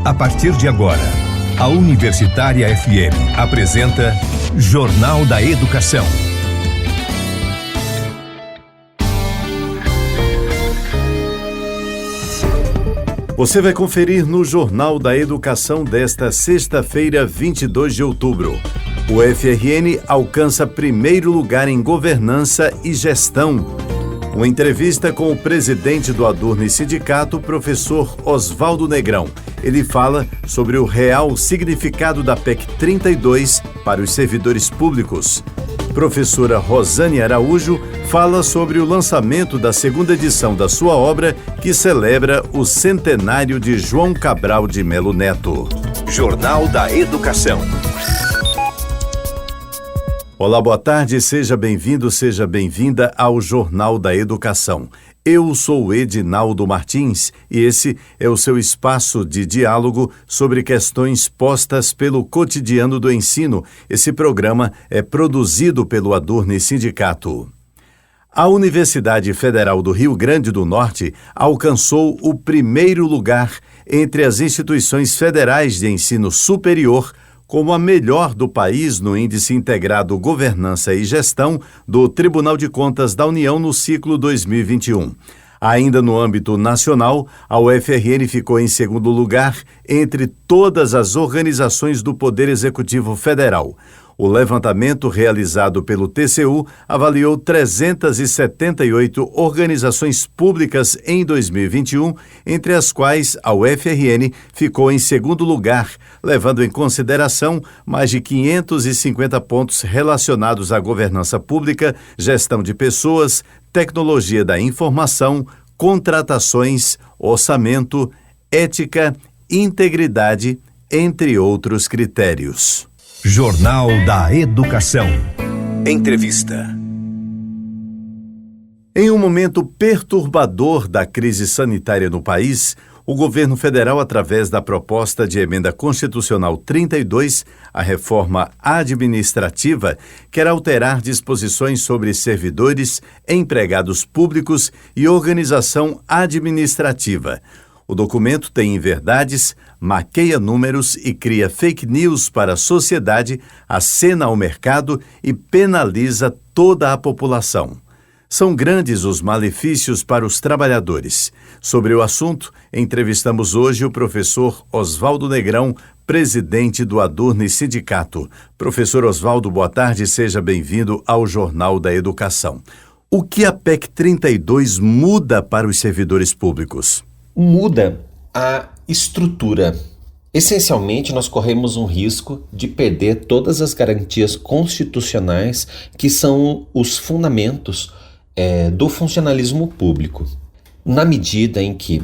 A partir de agora, a Universitária FM apresenta Jornal da Educação. Você vai conferir no Jornal da Educação desta sexta-feira, 22 de outubro. O FRN alcança primeiro lugar em governança e gestão. Uma entrevista com o presidente do Adurne Sindicato, professor Osvaldo Negrão. Ele fala sobre o real significado da PEC 32 para os servidores públicos. Professora Rosane Araújo fala sobre o lançamento da segunda edição da sua obra, que celebra o centenário de João Cabral de Melo Neto. Jornal da Educação. Olá, boa tarde, seja bem-vindo, seja bem-vinda ao Jornal da Educação. Eu sou Edinaldo Martins e esse é o seu espaço de diálogo sobre questões postas pelo cotidiano do ensino. Esse programa é produzido pelo Adurne Sindicato. A Universidade Federal do Rio Grande do Norte alcançou o primeiro lugar entre as instituições federais de ensino superior como a melhor do país no Índice Integrado Governança e Gestão do Tribunal de Contas da União no ciclo 2021. Ainda no âmbito nacional, a UFRN ficou em segundo lugar entre todas as organizações do Poder Executivo Federal. O levantamento realizado pelo TCU avaliou 378 organizações públicas em 2021, entre as quais a UFRN ficou em segundo lugar, levando em consideração mais de 550 pontos relacionados à governança pública, gestão de pessoas, tecnologia da informação, contratações, orçamento, ética, integridade, entre outros critérios. Jornal da Educação. Entrevista. Em um momento perturbador da crise sanitária no país, o governo federal, através da proposta de emenda constitucional 32, a reforma administrativa, quer alterar disposições sobre servidores, empregados públicos e organização administrativa. O documento tem inverdades, maqueia números e cria fake news para a sociedade, acena ao mercado e penaliza toda a população. São grandes os malefícios para os trabalhadores. Sobre o assunto, entrevistamos hoje o professor Osvaldo Negrão, presidente do Adurne Sindicato. Professor Osvaldo, boa tarde, seja bem-vindo ao Jornal da Educação. O que a PEC 32 muda para os servidores públicos? Muda a estrutura. Essencialmente, nós corremos um risco de perder todas as garantias constitucionais que são os fundamentos do funcionalismo público, na medida em que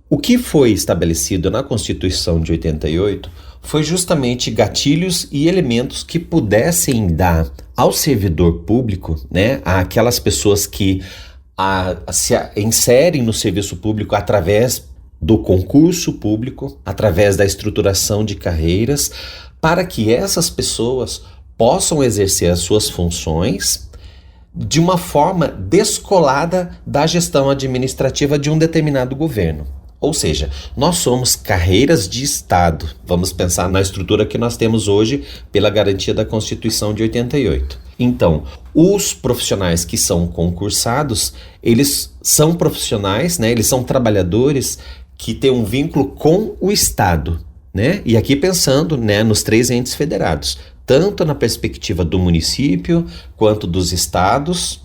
o que foi estabelecido na Constituição de 88 foi justamente gatilhos e elementos que pudessem dar ao servidor público, àquelas pessoas que se inserem no serviço público através do concurso público, através da estruturação de carreiras, para que essas pessoas possam exercer as suas funções de uma forma descolada da gestão administrativa de um determinado governo. Ou seja, nós somos carreiras de Estado. Vamos pensar na estrutura que nós temos hoje pela garantia da Constituição de 88. Então, os profissionais que são concursados, eles são profissionais, eles são trabalhadores que têm um vínculo com o Estado, E aqui pensando, nos três entes federados, tanto na perspectiva do município, quanto dos estados,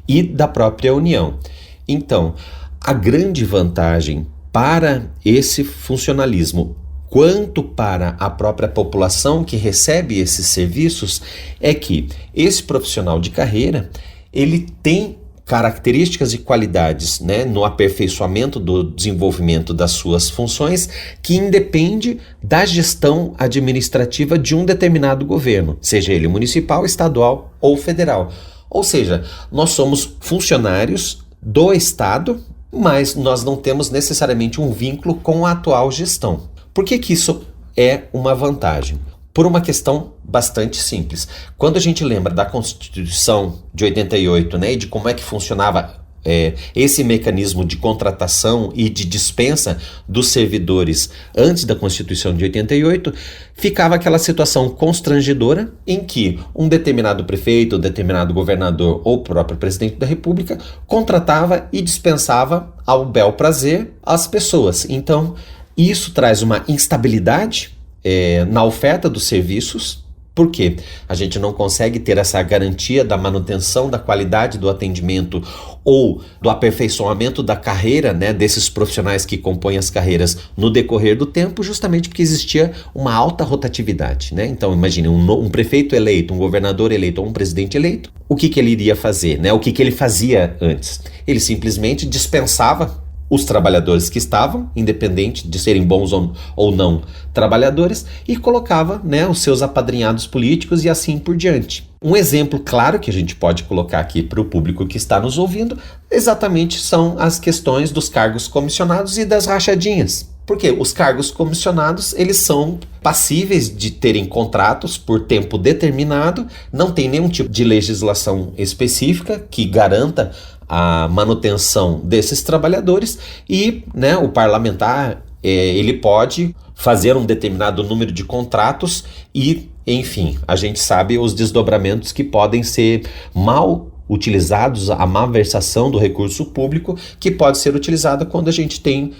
e da própria União. Então, a grande vantagem para esse funcionalismo, quanto para a própria população que recebe esses serviços, é que esse profissional de carreira, ele tem características e qualidades, no aperfeiçoamento do desenvolvimento das suas funções, que independe da gestão administrativa de um determinado governo, seja ele municipal, estadual ou federal. Ou seja, nós somos funcionários do Estado, mas nós não temos necessariamente um vínculo com a atual gestão. Por que isso é uma vantagem? Por uma questão bastante simples. Quando a gente lembra da Constituição de 88, e de como é que funcionava esse mecanismo de contratação e de dispensa dos servidores antes da Constituição de 88, ficava aquela situação constrangedora em que um determinado prefeito, um determinado governador ou o próprio presidente da República contratava e dispensava ao bel prazer as pessoas. Então, isso traz uma instabilidade na oferta dos serviços. Por quê? A gente não consegue ter essa garantia da manutenção da qualidade do atendimento ou do aperfeiçoamento da carreira, né, desses profissionais que compõem as carreiras no decorrer do tempo, justamente porque existia uma alta rotatividade, né? Então, imagine um prefeito eleito, um governador eleito ou um presidente eleito, o que ele iria fazer, né? O que ele fazia antes? Ele simplesmente dispensava os trabalhadores que estavam, independente de serem bons ou não trabalhadores, e colocava, né, os seus apadrinhados políticos e assim por diante. Um exemplo claro que a gente pode colocar aqui para o público que está nos ouvindo, exatamente são as questões dos cargos comissionados e das rachadinhas. Porque os cargos comissionados, eles são passíveis de terem contratos por tempo determinado, não tem nenhum tipo de legislação específica que garanta a manutenção desses trabalhadores e, né, o parlamentar ele pode fazer um determinado número de contratos e, enfim, a gente sabe os desdobramentos que podem ser mal utilizados, a malversação do recurso público que pode ser utilizada quando a gente tem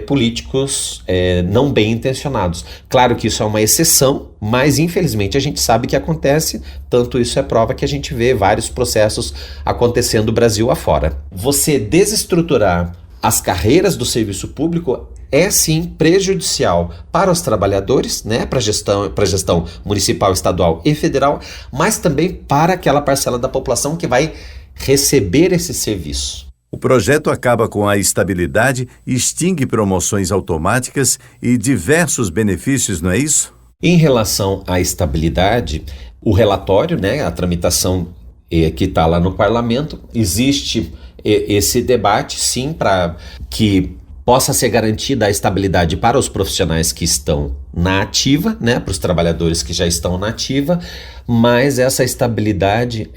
políticos não bem intencionados. Claro que isso é uma exceção, mas infelizmente a gente sabe que acontece, tanto isso é prova que a gente vê vários processos acontecendo Brasil afora. Você desestruturar as carreiras do serviço público é sim prejudicial para os trabalhadores, né, para a gestão municipal, estadual e federal, mas também para aquela parcela da população que vai receber esse serviço. O projeto acaba com a estabilidade, extingue promoções automáticas e diversos benefícios, não é isso? Em relação à estabilidade, o relatório, né, a tramitação que está lá no parlamento, existe esse debate sim para que possa ser garantida a estabilidade para os profissionais que estão na ativa, né, para os trabalhadores que já estão na ativa, mas essa estabilidade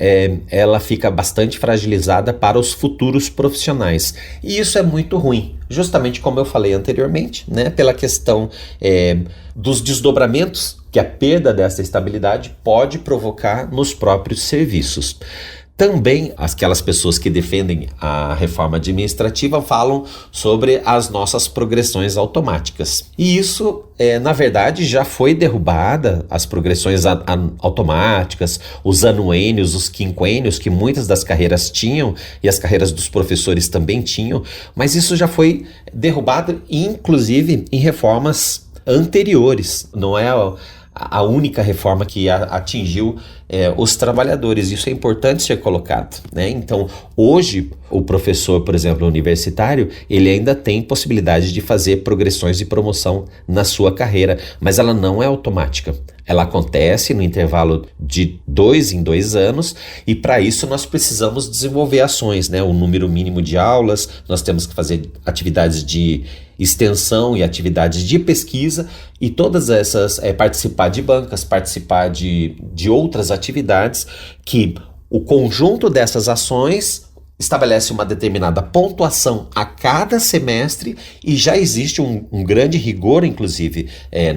ela fica bastante fragilizada para os futuros profissionais. E isso é muito ruim, justamente como eu falei anteriormente, né, pela questão dos desdobramentos que a perda dessa estabilidade pode provocar nos próprios serviços. Também aquelas pessoas que defendem a reforma administrativa falam sobre as nossas progressões automáticas. E isso, na verdade, já foi derrubada, as progressões automáticas, os anuênios, os quinquênios, que muitas das carreiras tinham, e as carreiras dos professores também tinham, mas isso já foi derrubado, inclusive, em reformas anteriores. Não é a única reforma que atingiu os trabalhadores. Isso é importante ser colocado, né? Então, hoje, o professor, por exemplo, universitário, ele ainda tem possibilidade de fazer progressões de promoção na sua carreira, mas ela não é automática. Ela acontece no intervalo de 2 em 2 anos e para isso nós precisamos desenvolver ações, né? O número mínimo de aulas, nós temos que fazer atividades de extensão e atividades de pesquisa e todas essas, participar de bancas, participar de outras atividades que o conjunto dessas ações estabelece uma determinada pontuação a cada semestre e já existe um grande rigor, inclusive,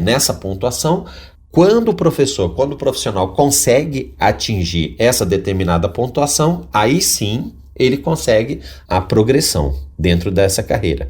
nessa pontuação. Quando o profissional consegue atingir essa determinada pontuação, aí sim ele consegue a progressão dentro dessa carreira.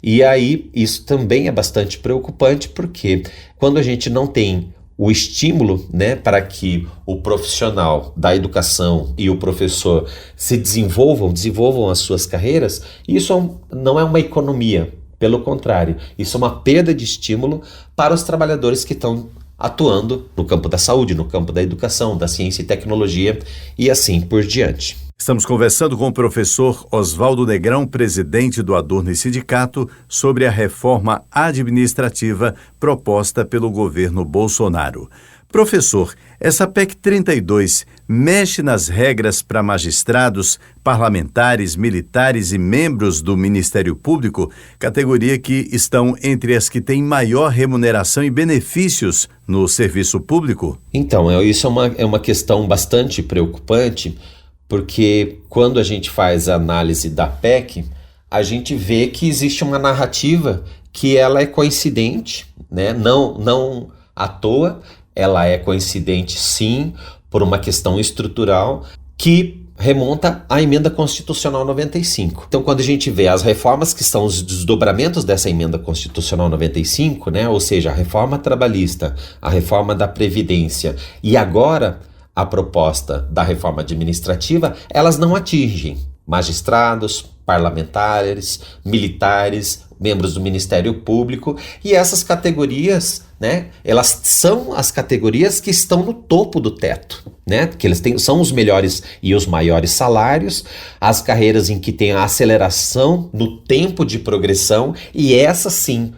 E aí isso também é bastante preocupante porque quando a gente não tem o estímulo, né, para que o profissional da educação e o professor se desenvolvam as suas carreiras, isso não é uma economia, pelo contrário, isso é uma perda de estímulo para os trabalhadores que estão atuando no campo da saúde, no campo da educação, da ciência e tecnologia e assim por diante. Estamos conversando com o professor Oswaldo Negrão, presidente do Adurne Sindicato, sobre a reforma administrativa proposta pelo governo Bolsonaro. Professor, essa PEC 32 mexe nas regras para magistrados, parlamentares, militares e membros do Ministério Público, categoria que estão entre as que têm maior remuneração e benefícios no serviço público? Então, isso é uma questão bastante preocupante, porque quando a gente faz a análise da PEC, a gente vê que existe uma narrativa que ela é coincidente, né? Não à toa, ela é coincidente sim, por uma questão estrutural que remonta à Emenda Constitucional 95. Então, quando a gente vê as reformas que são os desdobramentos dessa Emenda Constitucional 95, né? Ou seja, a reforma trabalhista, a reforma da Previdência e agora a proposta da reforma administrativa, elas não atingem magistrados, parlamentares, militares, membros do Ministério Público, e essas categorias, né, elas são as categorias que estão no topo do teto, né, que são os melhores e os maiores salários, as carreiras em que tem a aceleração no tempo de progressão, e essas sim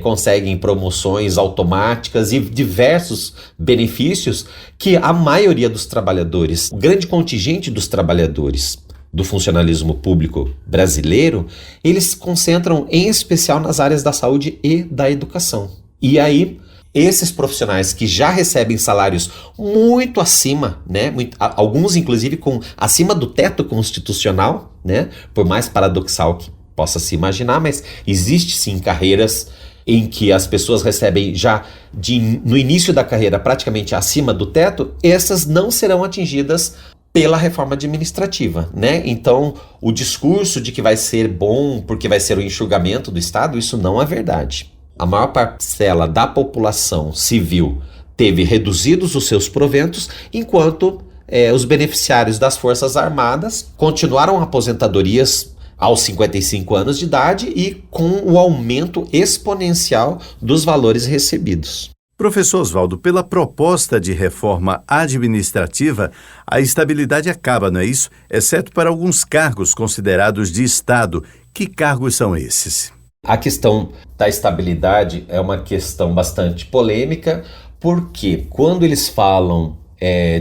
conseguem promoções automáticas e diversos benefícios que a maioria dos trabalhadores, o grande contingente dos trabalhadores do funcionalismo público brasileiro, eles se concentram em especial nas áreas da saúde e da educação. E aí, esses profissionais que já recebem salários muito acima, né, alguns inclusive acima do teto constitucional, né, por mais paradoxal que possa se imaginar, mas existe sim carreiras em que as pessoas recebem já no início da carreira praticamente acima do teto, essas não serão atingidas pela reforma administrativa, né? Então, o discurso de que vai ser bom porque vai ser o enxugamento do Estado, isso não é verdade. A maior parcela da população civil teve reduzidos os seus proventos, enquanto os beneficiários das Forças Armadas continuaram aposentadorias aos 55 anos de idade e com o aumento exponencial dos valores recebidos. Professor Oswaldo, pela proposta de reforma administrativa, a estabilidade acaba, não é isso? Exceto para alguns cargos considerados de Estado. Que cargos são esses? A questão da estabilidade é uma questão bastante polêmica, porque quando eles falam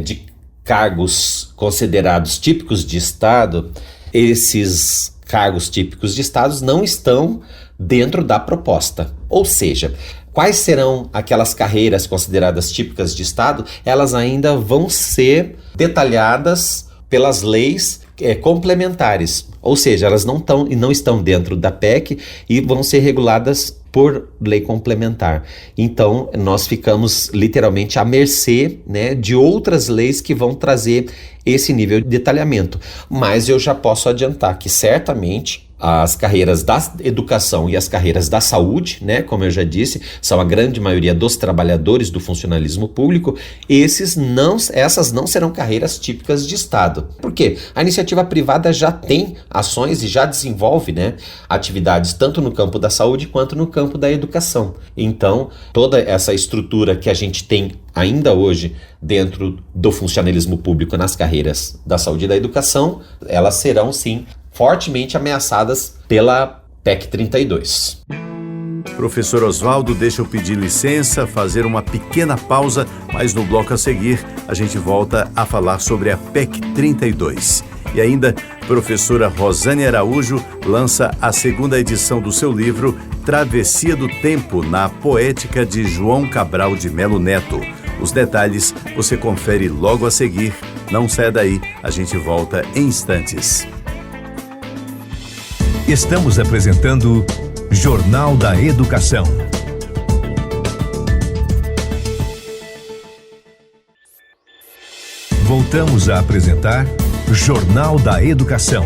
de cargos considerados típicos de Estado, esses cargos típicos de Estado não estão dentro da proposta. Ou seja, quais serão aquelas carreiras consideradas típicas de Estado? Elas ainda vão ser detalhadas pelas leis complementares, ou seja, elas não estão dentro da PEC e vão ser reguladas por lei complementar. Então, nós ficamos literalmente à mercê, né, de outras leis que vão trazer esse nível de detalhamento. Mas eu já posso adiantar que certamente as carreiras da educação e as carreiras da saúde, né, como eu já disse, são a grande maioria dos trabalhadores do funcionalismo público, essas não serão carreiras típicas de Estado. Por quê? A iniciativa privada já tem ações e já desenvolve, né, atividades tanto no campo da saúde quanto no campo da educação. Então, toda essa estrutura que a gente tem ainda hoje dentro do funcionalismo público nas carreiras da saúde e da educação, elas serão sim fortemente ameaçadas pela PEC 32. Professor Oswaldo, deixa eu pedir licença, fazer uma pequena pausa, mas no bloco a seguir a gente volta a falar sobre a PEC 32. E ainda, professora Rosane Araújo lança a segunda edição do seu livro Travessia do Tempo, na poética de João Cabral de Melo Neto. Os detalhes você confere logo a seguir. Não saia daí, a gente volta em instantes. Estamos apresentando Jornal da Educação. Voltamos a apresentar Jornal da Educação.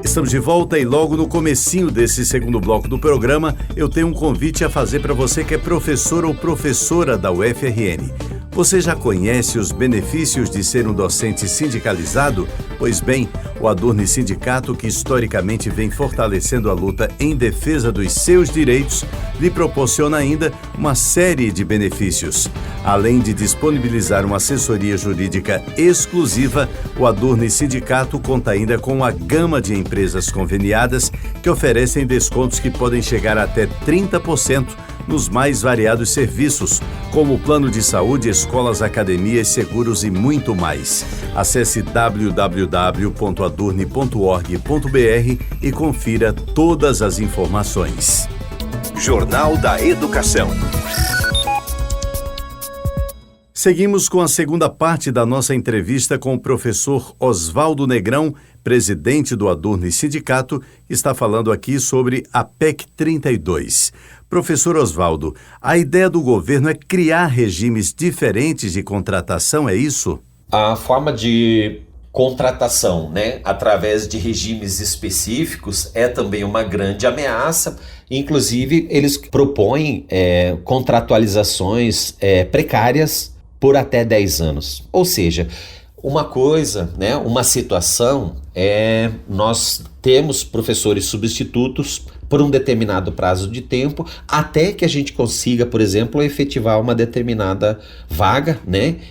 Estamos de volta e logo no comecinho desse segundo bloco do programa, eu tenho um convite a fazer para você que é professor ou professora da UFRN. Você já conhece os benefícios de ser um docente sindicalizado? Pois bem, o Adurni Sindicato, que historicamente vem fortalecendo a luta em defesa dos seus direitos, lhe proporciona ainda uma série de benefícios. Além de disponibilizar uma assessoria jurídica exclusiva, o Adurni Sindicato conta ainda com uma gama de empresas conveniadas que oferecem descontos que podem chegar até 30% nos mais variados serviços, como plano de saúde, escolas, academias, seguros e muito mais. Acesse www.adurni.org.br e confira todas as informações. Jornal da Educação. Seguimos com a segunda parte da nossa entrevista com o professor Oswaldo Negrão, presidente do Adurne Sindicato, que está falando aqui sobre a PEC 32. Professor Oswaldo, a ideia do governo é criar regimes diferentes de contratação, é isso? A forma de contratação, através de regimes específicos é também uma grande ameaça. Inclusive, eles propõem contratualizações precárias por até 10 anos. Ou seja, uma coisa, uma situação nós temos professores substitutos por um determinado prazo de tempo, até que a gente consiga, por exemplo, efetivar uma determinada vaga,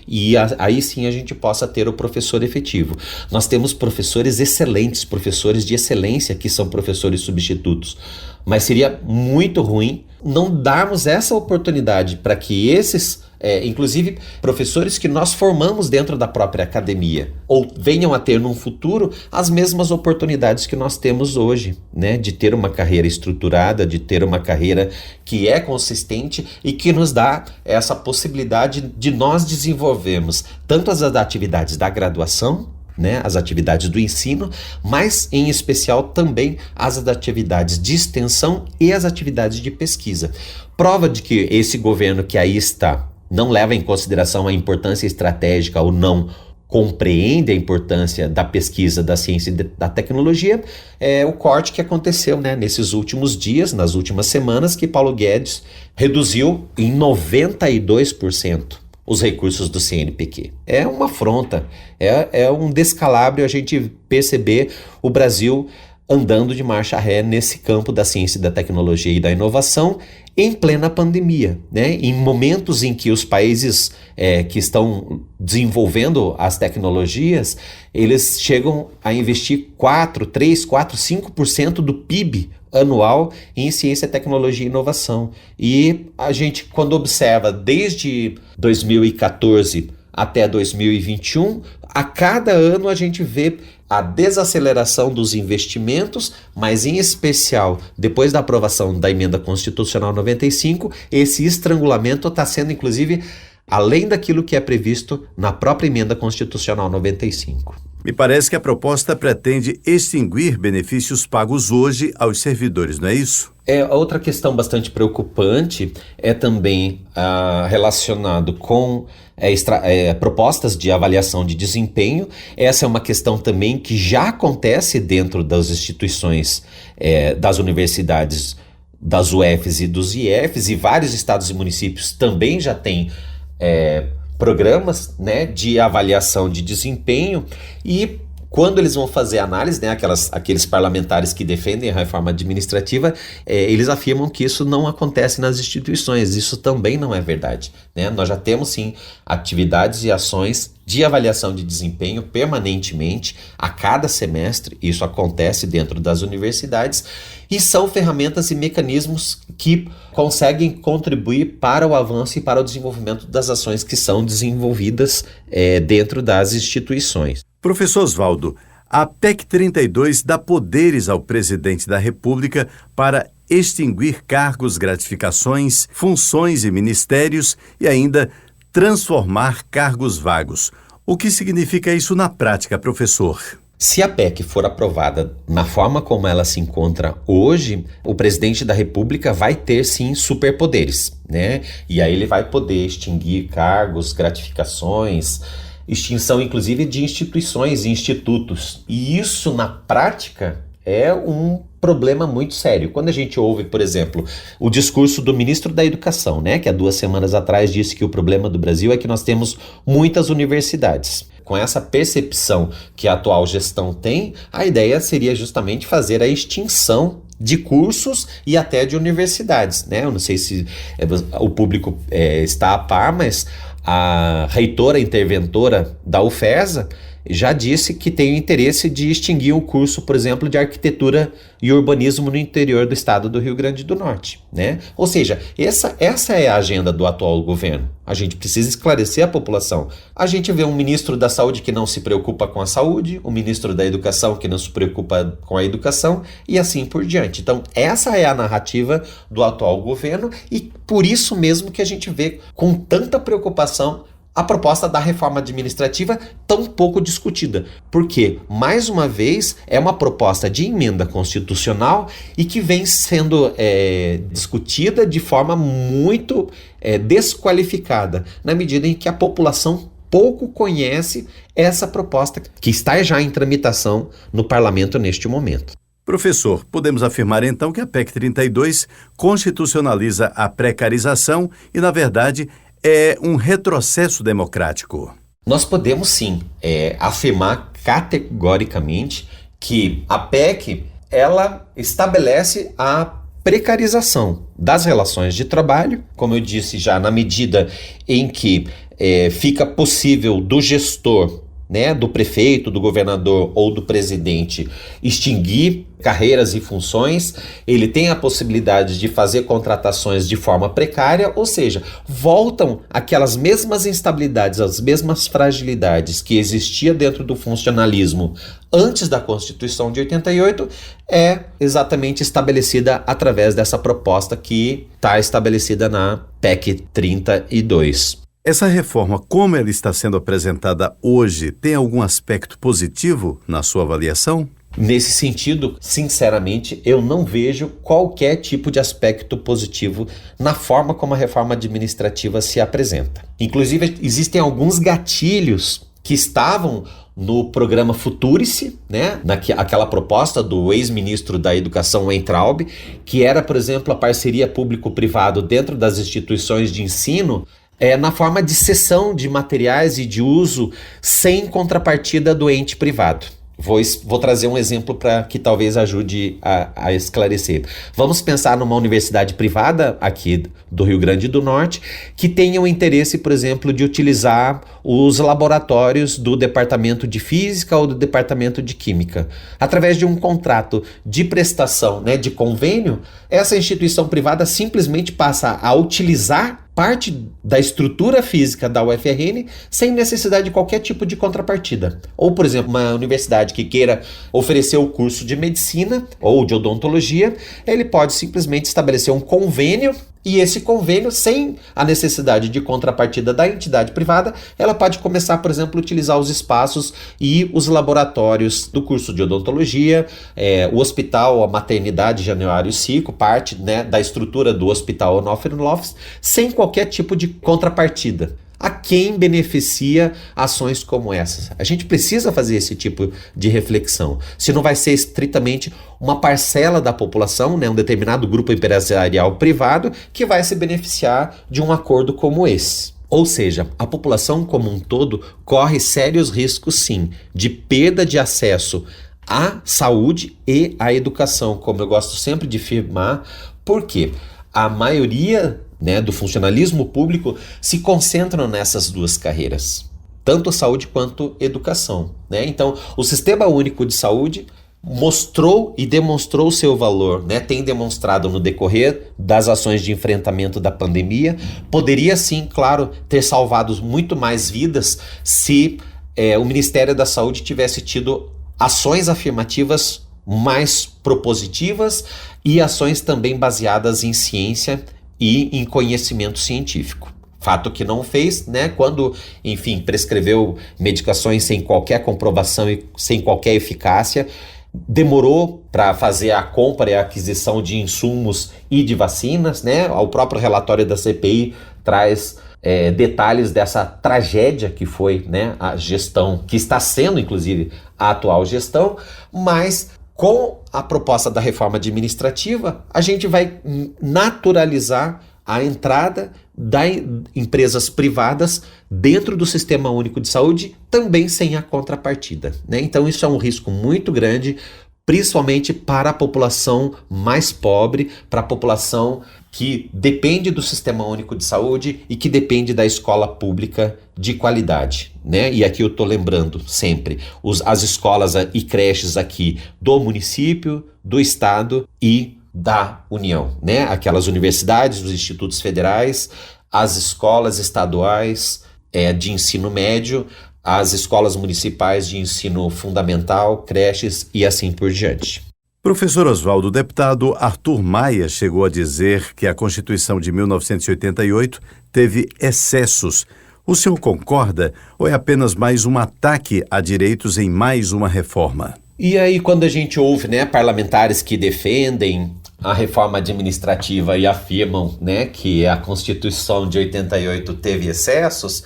e aí sim a gente possa ter o professor efetivo. Nós temos professores excelentes, professores de excelência que são professores substitutos, mas seria muito ruim não darmos essa oportunidade para que esses, inclusive professores que nós formamos dentro da própria academia, ou venham a ter num futuro as mesmas oportunidades que nós temos hoje, de ter uma carreira estruturada, de ter uma carreira que é consistente e que nos dá essa possibilidade de nós desenvolvermos tanto as atividades da graduação, as atividades do ensino, mas em especial também as atividades de extensão e as atividades de pesquisa. Prova de que esse governo que aí está não leva em consideração a importância estratégica ou não compreende a importância da pesquisa, da ciência e da tecnologia, é o corte que aconteceu nesses últimos dias, nas últimas semanas, que Paulo Guedes reduziu em 92% os recursos do CNPq. É uma afronta, é um descalabro a gente perceber o Brasil andando de marcha ré nesse campo da ciência, da tecnologia e da inovação em plena pandemia, em momentos em que os países que estão desenvolvendo as tecnologias, eles chegam a investir 5% do PIB anual em ciência, tecnologia e inovação. E a gente, quando observa desde 2014 até 2021, a cada ano a gente vê a desaceleração dos investimentos, mas em especial, depois da aprovação da Emenda Constitucional 95, esse estrangulamento está sendo, inclusive, além daquilo que é previsto na própria Emenda Constitucional 95. Me parece que a proposta pretende extinguir benefícios pagos hoje aos servidores, não é isso? Outra questão bastante preocupante é também relacionado com propostas de avaliação de desempenho. Essa é uma questão também que já acontece dentro das instituições das universidades, das UFs e dos IFs, e vários estados e municípios também já têm programas de avaliação de desempenho. E quando eles vão fazer análise, aqueles parlamentares que defendem a reforma administrativa, eles afirmam que isso não acontece nas instituições. Isso também não é verdade, Nós já temos sim atividades e ações de avaliação de desempenho permanentemente, a cada semestre. Isso acontece dentro das universidades e são ferramentas e mecanismos que conseguem contribuir para o avanço e para o desenvolvimento das ações que são desenvolvidas dentro das instituições. Professor Oswaldo, a PEC 32 dá poderes ao presidente da República para extinguir cargos, gratificações, funções e ministérios e ainda transformar cargos vagos. O que significa isso na prática, professor? Se a PEC for aprovada na forma como ela se encontra hoje, o presidente da República vai ter sim superpoderes, E aí ele vai poder extinguir cargos, gratificações, extinção inclusive de instituições e institutos. E isso na prática é um problema muito sério. Quando a gente ouve, por exemplo, o discurso do ministro da Educação, que há 2 semanas atrás disse que o problema do Brasil é que nós temos muitas universidades. Com essa percepção que a atual gestão tem, a ideia seria justamente fazer a extinção de cursos e até de universidades, Eu não sei se o público está a par, mas a reitora interventora da UFESA já disse que tem o interesse de extinguir o curso, por exemplo, de arquitetura e urbanismo no interior do estado do Rio Grande do Norte, Ou seja, essa é a agenda do atual governo. A gente precisa esclarecer a população. A gente vê um ministro da saúde que não se preocupa com a saúde, um ministro da educação que não se preocupa com a educação e assim por diante. Então, essa é a narrativa do atual governo e por isso mesmo que a gente vê com tanta preocupação a proposta da reforma administrativa tão pouco discutida, porque, mais uma vez, é uma proposta de emenda constitucional e que vem sendo discutida de forma muito desqualificada, na medida em que a população pouco conhece essa proposta que está já em tramitação no parlamento neste momento. Professor, podemos afirmar então que a PEC 32 constitucionaliza a precarização e, na verdade, é um retrocesso democrático. Nós podemos sim afirmar categoricamente que a PEC ela estabelece a precarização das relações de trabalho, como eu disse já, na medida em que fica possível do gestor, né, do prefeito, do governador ou do presidente extinguir carreiras e funções, ele tem a possibilidade de fazer contratações de forma precária, ou seja, voltam aquelas mesmas instabilidades, as mesmas fragilidades que existia dentro do funcionalismo antes da Constituição de 88, é exatamente estabelecida através dessa proposta que está estabelecida na PEC 32. Essa reforma, como ela está sendo apresentada hoje, tem algum aspecto positivo na sua avaliação? Nesse sentido, sinceramente, eu não vejo qualquer tipo de aspecto positivo na forma como a reforma administrativa se apresenta. Inclusive, existem alguns gatilhos que estavam no programa Futurice, né? Aquela proposta do ex-ministro da Educação, Weintraub, que era, por exemplo, a parceria público-privado dentro das instituições de ensino, na forma de cessão de materiais e de uso sem contrapartida do ente privado. Vou trazer um exemplo para que talvez ajude a esclarecer. Vamos pensar numa universidade privada aqui do Rio Grande do Norte que tenha o interesse, por exemplo, de utilizar os laboratórios do departamento de física ou do departamento de química. Através de um contrato de prestação, né, de convênio, essa instituição privada simplesmente passa a utilizar parte da estrutura física da UFRN sem necessidade de qualquer tipo de contrapartida. Ou, por exemplo, uma universidade que queira oferecer o curso de medicina ou de odontologia, ele pode simplesmente estabelecer um convênio e esse convênio, sem a necessidade de contrapartida da entidade privada, ela pode começar, por exemplo, a utilizar os espaços e os laboratórios do curso de odontologia, o hospital, a maternidade Januário Cico, parte, né, da estrutura do hospital Onofre Lopes, sem qualquer tipo de contrapartida. A quem beneficia ações como essas? A gente precisa fazer esse tipo de reflexão. Se não vai ser estritamente uma parcela da população, né, um determinado grupo empresarial privado, que vai se beneficiar de um acordo como esse. Ou seja, a população como um todo corre sérios riscos, sim, de perda de acesso à saúde e à educação, como eu gosto sempre de afirmar, porque a maioria, né, do funcionalismo público se concentram nessas duas carreiras, tanto saúde quanto educação, né? Então, o Sistema Único de Saúde mostrou e demonstrou seu valor, né? Tem demonstrado no decorrer das ações de enfrentamento da pandemia. Poderia sim, claro, ter salvado muito mais vidas se o Ministério da Saúde tivesse tido ações afirmativas mais propositivas e ações também baseadas em ciência e em conhecimento científico. Fato que não fez, né? Quando, enfim, prescreveu medicações sem qualquer comprovação e sem qualquer eficácia, demorou para fazer a compra e a aquisição de insumos e de vacinas, né? O próprio relatório da CPI traz detalhes dessa tragédia que foi, né, a gestão, que está sendo, inclusive, a atual gestão, mas com a proposta da reforma administrativa, a gente vai naturalizar a entrada das empresas privadas dentro do Sistema Único de Saúde, também sem a contrapartida, né? Então isso é um risco muito grande, principalmente para a população mais pobre, para a população que depende do Sistema Único de Saúde e que depende da escola pública de qualidade, né? E aqui eu estou lembrando sempre, as escolas e creches aqui do município, do estado e da União, né? Aquelas universidades, os institutos federais, as escolas estaduais de ensino médio, as escolas municipais de ensino fundamental, creches e assim por diante. Professor Oswaldo, o deputado Arthur Maia chegou a dizer que a Constituição de 1988 teve excessos. O senhor concorda ou é apenas mais um ataque a direitos em mais uma reforma? E aí, quando a gente ouve, parlamentares que defendem a reforma administrativa e afirmam, que a Constituição de 88 teve excessos,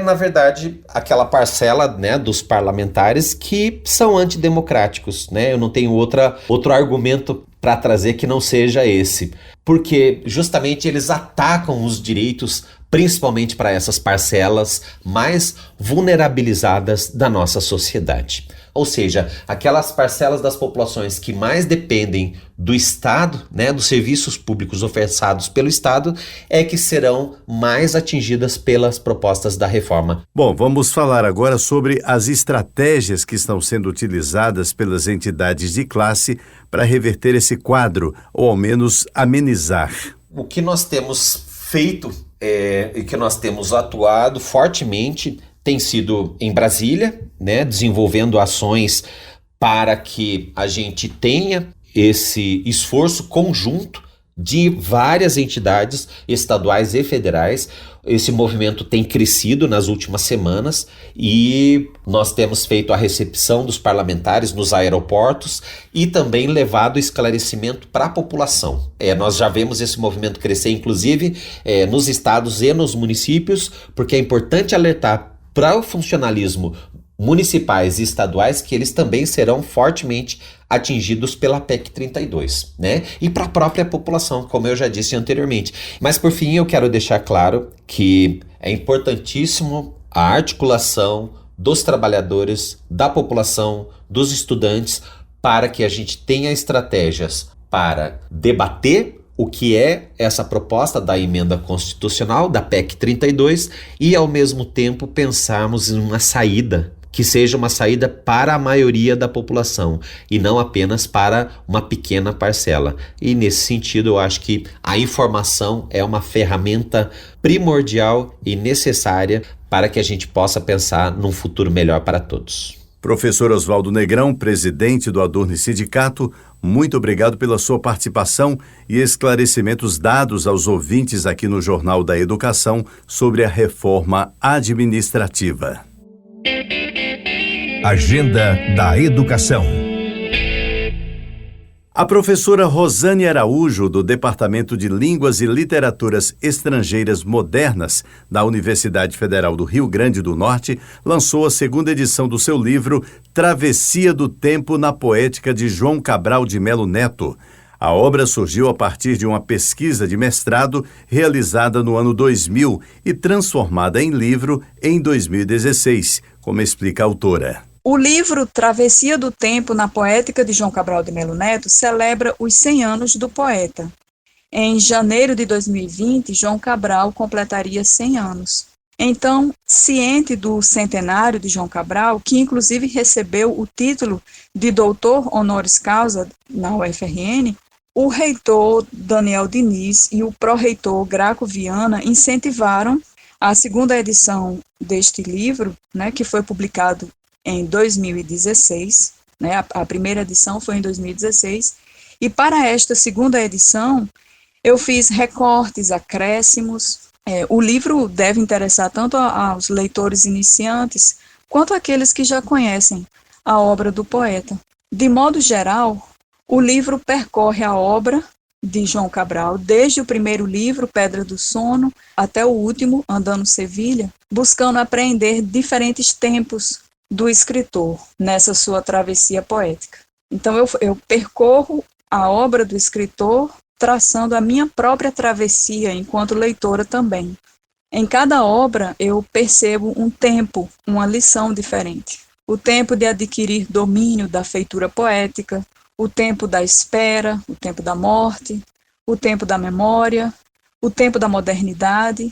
na verdade, aquela parcela, dos parlamentares que são antidemocráticos, Eu não tenho outro argumento para trazer que não seja esse. Porque justamente eles atacam os direitos, principalmente para essas parcelas mais vulnerabilizadas da nossa sociedade. Ou seja, aquelas parcelas das populações que mais dependem do Estado, dos serviços públicos ofertados pelo Estado, é que serão mais atingidas pelas propostas da reforma. Bom, vamos falar agora sobre as estratégias que estão sendo utilizadas pelas entidades de classe para reverter esse quadro, ou ao menos amenizar. O que nós temos feito e que nós temos atuado fortemente tem sido em Brasília, desenvolvendo ações para que a gente tenha esse esforço conjunto de várias entidades estaduais e federais. Esse movimento tem crescido nas últimas semanas e nós temos feito a recepção dos parlamentares nos aeroportos e também levado esclarecimento para a população. Nós já vemos esse movimento crescer, inclusive, nos estados e nos municípios, porque é importante alertar para o funcionalismo municipais e estaduais que eles também serão fortemente atingidos pela PEC 32, E para a própria população, como eu já disse anteriormente. Mas por fim eu quero deixar claro que é importantíssimo a articulação dos trabalhadores, da população, dos estudantes, para que a gente tenha estratégias para debater o que é essa proposta da emenda constitucional, da PEC 32, e ao mesmo tempo pensarmos em uma saída que seja uma saída para a maioria da população e não apenas para uma pequena parcela. E nesse sentido eu acho que a informação é uma ferramenta primordial e necessária para que a gente possa pensar num futuro melhor para todos. Professor Oswaldo Negrão, presidente do Adurne Sindicato, muito obrigado pela sua participação e esclarecimentos dados aos ouvintes aqui no Jornal da Educação sobre a reforma administrativa. Agenda da Educação. A professora Rosane Araújo, do Departamento de Línguas e Literaturas Estrangeiras Modernas da Universidade Federal do Rio Grande do Norte, lançou a segunda edição do seu livro Travessia do Tempo na Poética de João Cabral de Melo Neto. A obra surgiu a partir de uma pesquisa de mestrado realizada no ano 2000 e transformada em livro em 2016, como explica a autora. O livro Travessia do Tempo na Poética de João Cabral de Melo Neto celebra os 100 anos do poeta. Em janeiro de 2020, João Cabral completaria 100 anos. Então, ciente do centenário de João Cabral, que inclusive recebeu o título de doutor honoris causa na UFRN, o reitor Daniel Diniz e o pró-reitor Graco Viana incentivaram a segunda edição deste livro, que foi publicado em 2016, a primeira edição foi em 2016, e para esta segunda edição eu fiz recortes, acréscimos. O livro deve interessar tanto aos leitores iniciantes quanto àqueles que já conhecem a obra do poeta. De modo geral, o livro percorre a obra de João Cabral, desde o primeiro livro, Pedra do Sono, até o último, Andando Sevilha, buscando apreender diferentes tempos do escritor nessa sua travessia poética. Então eu percorro a obra do escritor traçando a minha própria travessia enquanto leitora também. Em cada obra eu percebo um tempo, uma lição diferente. O tempo de adquirir domínio da feitura poética, o tempo da espera, o tempo da morte, o tempo da memória, o tempo da modernidade,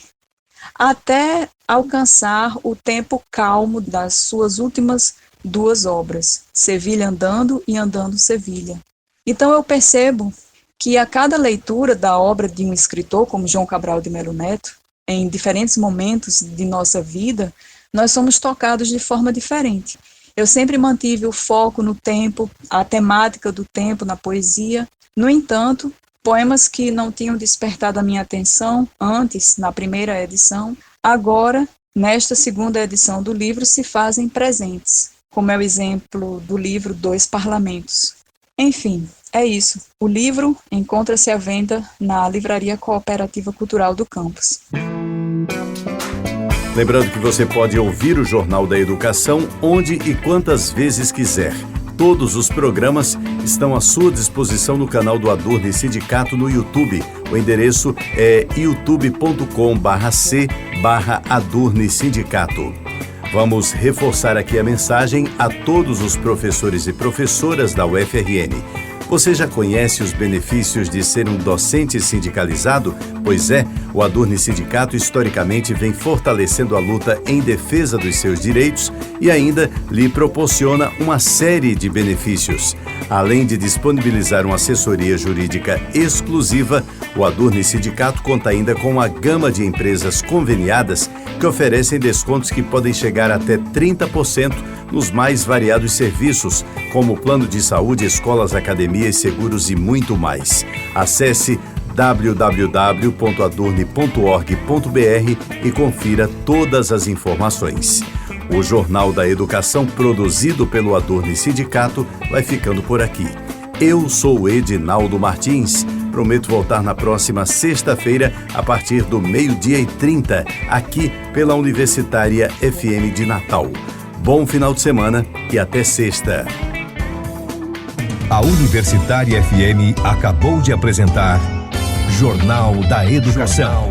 até alcançar o tempo calmo das suas últimas duas obras, Sevilha Andando e Andando Sevilha. Então eu percebo que a cada leitura da obra de um escritor como João Cabral de Melo Neto, em diferentes momentos de nossa vida, nós somos tocados de forma diferente. Eu sempre mantive o foco no tempo, a temática do tempo na poesia. No entanto, poemas que não tinham despertado a minha atenção antes, na primeira edição, agora, nesta segunda edição do livro, se fazem presentes, como é o exemplo do livro Dois Parlamentos. Enfim, é isso. O livro encontra-se à venda na Livraria Cooperativa Cultural do campus. Lembrando que você pode ouvir o Jornal da Educação onde e quantas vezes quiser. Todos os programas estão à sua disposição no canal do Adurni Sindicato no YouTube. O endereço é youtube.com/c/Adurni Sindicato. Vamos reforçar aqui a mensagem a todos os professores e professoras da UFRN. Você já conhece os benefícios de ser um docente sindicalizado? Pois é, o Adurni Sindicato historicamente vem fortalecendo a luta em defesa dos seus direitos e ainda lhe proporciona uma série de benefícios. Além de disponibilizar uma assessoria jurídica exclusiva, o Adurni Sindicato conta ainda com uma gama de empresas conveniadas que oferecem descontos que podem chegar até 30% nos mais variados serviços, como plano de saúde, escolas, academias, seguros e muito mais. Acesse www.adurni.org.br e confira todas as informações. O Jornal da Educação, produzido pelo Adurni Sindicato, vai ficando por aqui. Eu sou Edinaldo Martins. Prometo voltar na próxima sexta-feira, a partir do 12h30, aqui pela Universitária FM de Natal. Bom final de semana e até sexta. A Universitária FM acabou de apresentar Jornal da Educação.